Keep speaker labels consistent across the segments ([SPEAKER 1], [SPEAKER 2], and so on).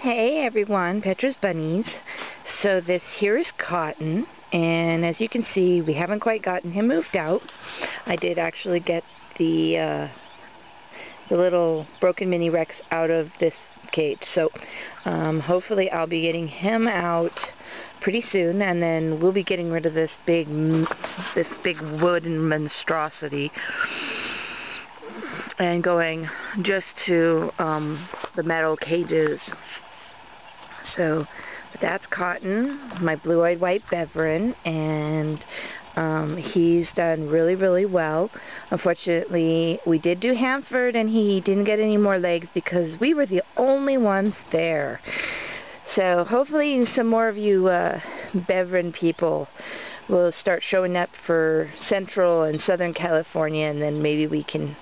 [SPEAKER 1] Hey everyone, Petra's Bunnies. So this here is Cotton, and as you can see, we haven't quite gotten him moved out. I did actually get the little broken mini Rex out of this cage, so hopefully I'll be getting him out pretty soon, and then we'll be getting rid of this big wooden monstrosity and going just to the metal cages. So that's Cotton, my blue-eyed white Beveren, and he's done really well. Unfortunately, we did do Hanford, and he didn't get any more legs because we were the only ones there. So hopefully some more of you Beveren people will start showing up for Central and Southern California, and then maybe we can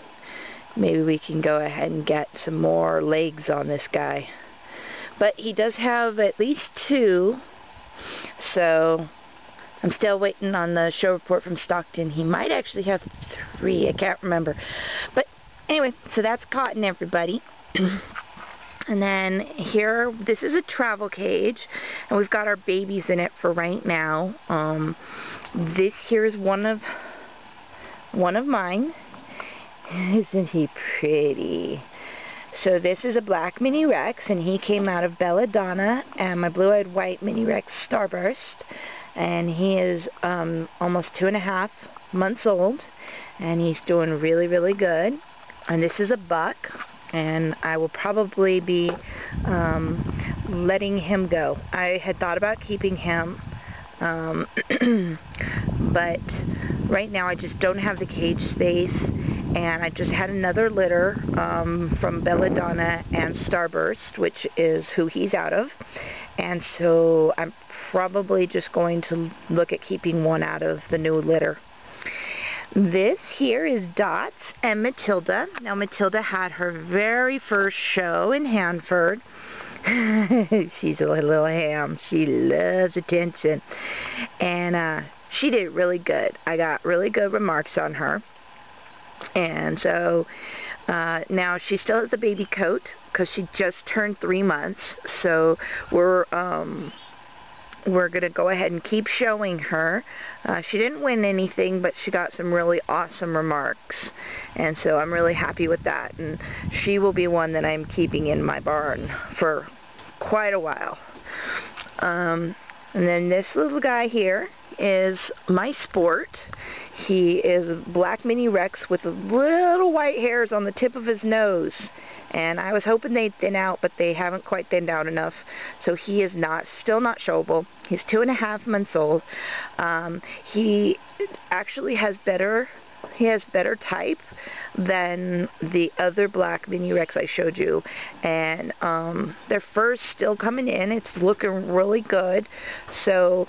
[SPEAKER 1] go ahead and get some more legs on this guy. But he does have at least 2, so I'm still waiting on the show report from Stockton. He might actually have 3, I can't remember. But anyway, so that's Cotton, everybody. And then here, this is a travel cage, and we've got our babies in it for right now. This here is one of mine. Isn't he pretty? So this is a black mini Rex, and he came out of Belladonna, and my blue-eyed white mini Rex Starburst, and he is almost 2.5 months old, and he's doing really good. And this is a buck, and I will probably be letting him go. I had thought about keeping him, but right now I just don't have the cage space. And I just had another litter from Belladonna and Starburst, which is who he's out of. And so I'm probably just going to look at keeping one out of the new litter. This here is Dots and Matilda. Now Matilda had her very first show in Hanford. She's a little ham. She loves attention. And she did really good. I got really good remarks on her. And so now she still has the baby coat because she just turned 3 months. So we're gonna go ahead and keep showing her. She didn't win anything, but she got some really awesome remarks, and so I'm really happy with that. And she will be one that I'm keeping in my barn for quite a while. And then this little guy here is my Sport. He is a black mini Rex with little white hairs on the tip of his nose, and I was hoping they'd thin out, but they haven't quite thinned out enough, so he is still not showable. He's 2.5 months old. He actually has better type than the other black mini Rex I showed you, and their fur's still coming in. It's looking really good, so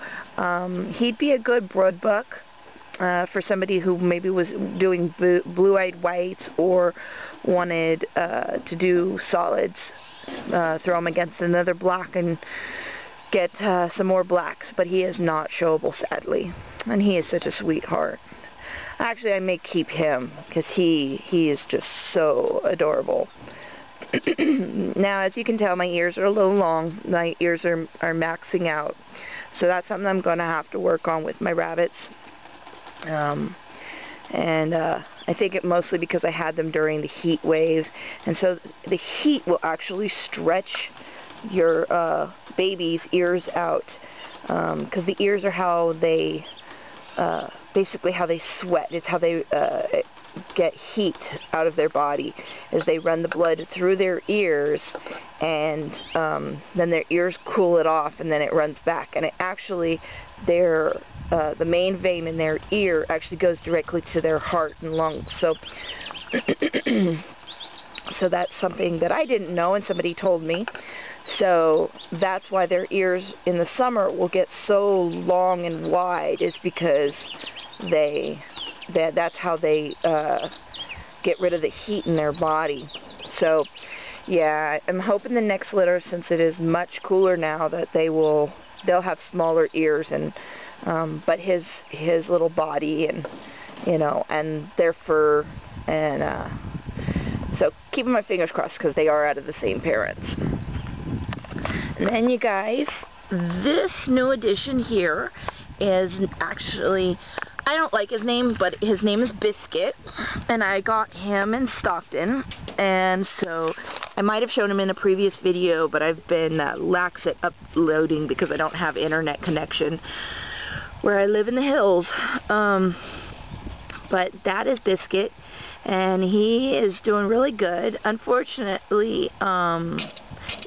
[SPEAKER 1] he'd be a good brood buck for somebody who maybe was doing blue-eyed whites or wanted to do solids, throw him against another black and get some more blacks. But he is not showable, sadly, and he is such a sweetheart. Actually, I may keep him because he is just so adorable. Now, as you can tell, my ears are a little long. My ears are maxing out, so that's something I'm going to have to work on with my rabbits. I think it mostly because I had them during the heat wave, and so the heat will actually stretch your baby's ears out, because the ears are how they basically how they sweat. It's how they get heat out of their body, is they run the blood through their ears, and then their ears cool it off, and then it runs back, and it actually the main vein in their ear actually goes directly to their heart and lungs. So so that's something that I didn't know, and somebody told me. So that's why their ears in the summer will get so long and wide, is because that's how they get rid of the heat in their body. So yeah, I'm hoping the next litter, since it is much cooler now, that they'll have smaller ears, and but his little body, and and their fur, and so keeping my fingers crossed, because they are out of the same parents. And then you guys, this new addition here is actually, I don't like his name, but his name is Biscuit, and I got him in Stockton, and so I might have shown him in a previous video, but I've been lax at uploading because I don't have internet connection where I live in the hills. But that is Biscuit, and he is doing really good. Unfortunately,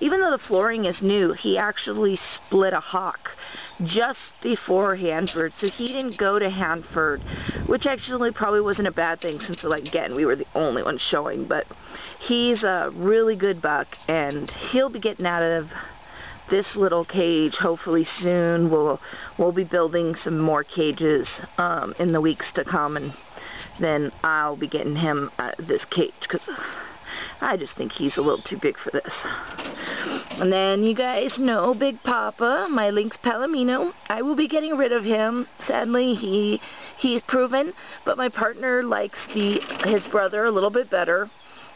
[SPEAKER 1] even though the flooring is new, he actually split a hock just before Hanford, so he didn't go to Hanford, which actually probably wasn't a bad thing since, like, again, we were the only ones showing. But he's a really good buck, and he'll be getting out of this little cage hopefully soon. We'll be building some more cages in the weeks to come, and then I'll be getting him out of this cage because I just think he's a little too big for this. And then you guys know Big Papa, my Lynx Palomino. I will be getting rid of him. Sadly, he's proven, but my partner likes his brother a little bit better.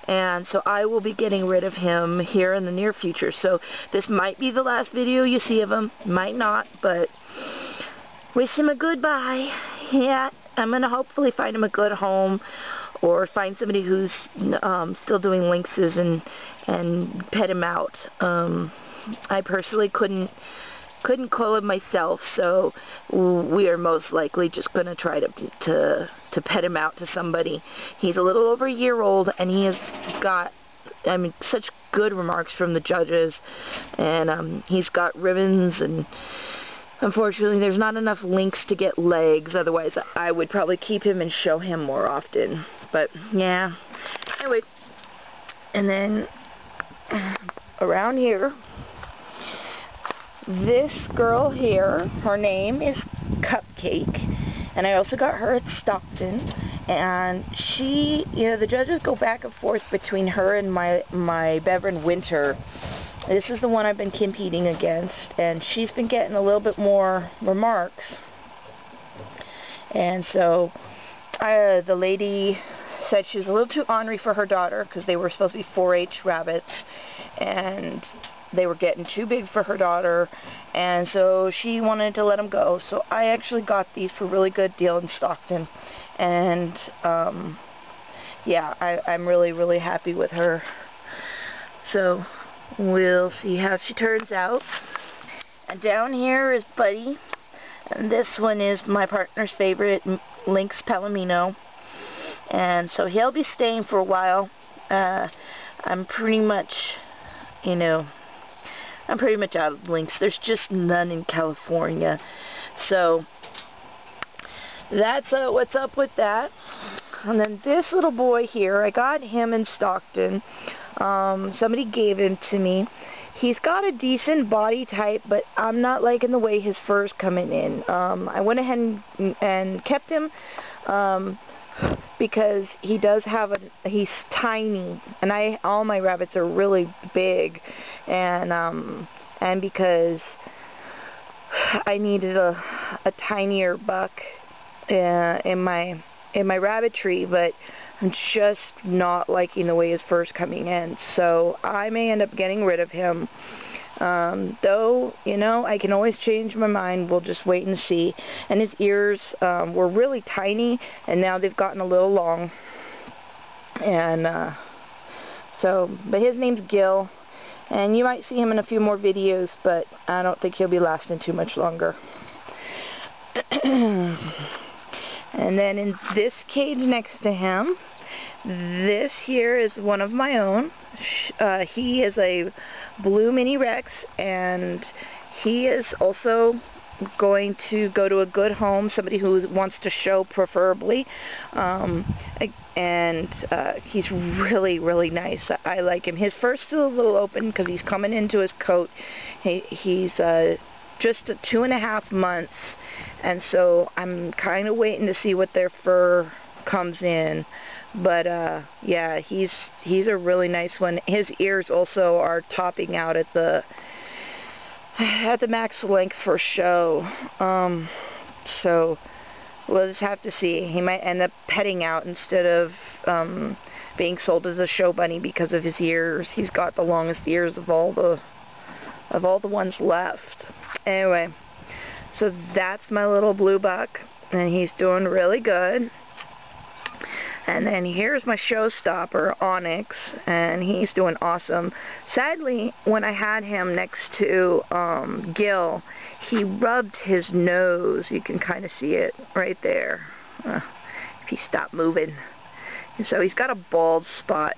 [SPEAKER 1] And so I will be getting rid of him here in the near future. So this might be the last video you see of him. Might not, but wish him a goodbye. Yeah, I'm going to hopefully find him a good home, or find somebody who's still doing lynxes and pet him out. I personally couldn't cull him myself, so we are most likely just going to try to pet him out to somebody. He's a little over a year old, and he has got, I mean, such good remarks from the judges, and he's got ribbons, and unfortunately there's not enough lynx to get legs. Otherwise I would probably keep him and show him more often. But yeah, anyway, and then around here, this girl here, her name is Cupcake, and I also got her at Stockton, and she, you know, the judges go back and forth between her and my Beverin Winter. This is the one I've been competing against, and she's been getting a little bit more remarks, and so the lady said she was a little too ornery for her daughter because they were supposed to be 4-H rabbits, and they were getting too big for her daughter, and so she wanted to let them go. So I actually got these for a really good deal in Stockton, and yeah, I'm really happy with her. So we'll see how she turns out. And down here is Buddy, and this one is my partner's favorite, Lynx Palomino, and so he'll be staying for a while. I'm pretty much, you know, I'm pretty much out of lynx. There's just none in California. So that's what's up with that. And then this little boy here, I got him in Stockton. Somebody gave him to me. He's got a decent body type, but I'm not liking the way his fur's coming in. I went ahead and kept him because he does have he's tiny, and all my rabbits are really big, and because I needed a tinier buck in my rabbitry, but I'm just not liking the way his fur's coming in, so I may end up getting rid of him. Though, you know, I can always change my mind. We'll just wait and see. And his ears were really tiny, and now they've gotten a little long. And but his name's Gil, and you might see him in a few more videos, but I don't think he'll be lasting too much longer. And then in this cage next to him, this here is one of my own. He is a blue Mini Rex, and he is also going to go to a good home, somebody who wants to show preferably, and he's really nice. I like him. His fur's still a little open because he's coming into his coat. He's just 2.5 months, and so I'm kind of waiting to see what their fur comes in. But yeah, he's a really nice one. His ears also are topping out at the max length for show. So we'll just have to see. He might end up petting out instead of being sold as a show bunny because of his ears. He's got the longest ears of all of all the ones left. Anyway, so that's my little blue buck, and he's doing really good. And then here's my showstopper, Onyx, and he's doing awesome. Sadly, when I had him next to Gil, he rubbed his nose. You can kind of see it right there, if he stopped moving. And so he's got a bald spot.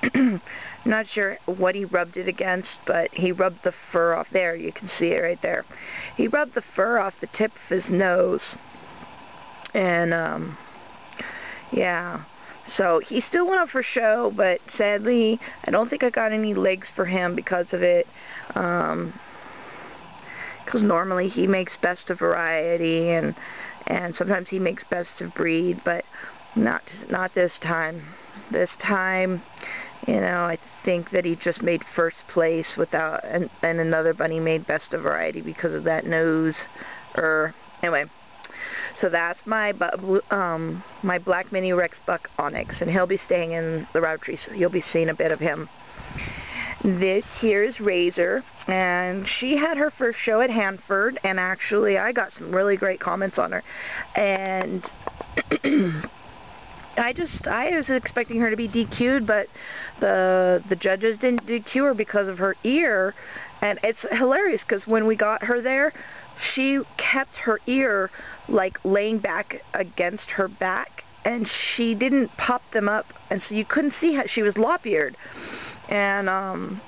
[SPEAKER 1] I'm not sure what he rubbed it against, but he rubbed the fur off. There, you can see it right there. He rubbed the fur off the tip of his nose. And, yeah. So he still went up for show, but sadly, I don't think I got any legs for him because of it. Because normally he makes best of variety, and sometimes he makes best of breed, but not this time. This time, you know, I think that he just made first place without, and another bunny made best of variety because of that nose. Anyway. So that's my my black mini Rex buck Onyx, and he'll be staying in the Roundtree, so you'll be seeing a bit of him. This here is Razor, and she had her first show at Hanford, and actually I got some really great comments on her, and I was expecting her to be DQ'd, but the judges didn't DQ her because of her ear, and it's hilarious because when we got her there, she kept her ear like laying back against her back, and she didn't pop them up, and so you couldn't see how she was lop-eared. And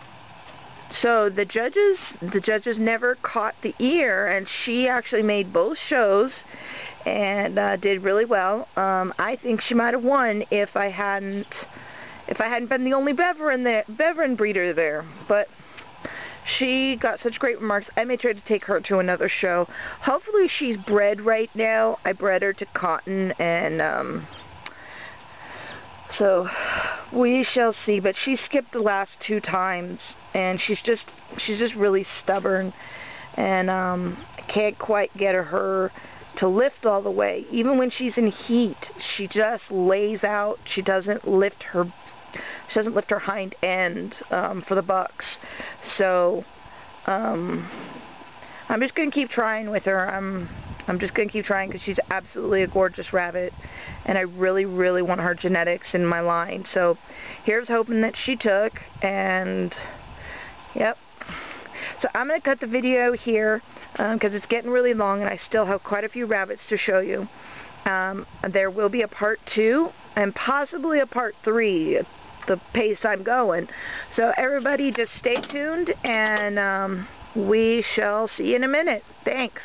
[SPEAKER 1] so the judges never caught the ear, and she actually made both shows and did really well. I think she might have won if I hadn't been the only Beveren breeder there, but she got such great remarks. I may try to take her to another show. Hopefully she's bred right now. I bred her to cotton, and so we shall see. But she skipped the last 2 times, and she's just really stubborn, and I can't quite get her to lift all the way. Even when she's in heat, she just lays out. She doesn't lift her hind end for the bucks. So I'm just going to keep trying with her. I'm just going to keep trying because she's absolutely a gorgeous rabbit, and I really, really want her genetics in my line. So here's hoping that she took, and yep. So I'm going to cut the video here because it's getting really long, and I still have quite a few rabbits to show you. There will be a part 2 and possibly a part 3. The pace I'm going. So everybody just stay tuned, and we shall see you in a minute. Thanks.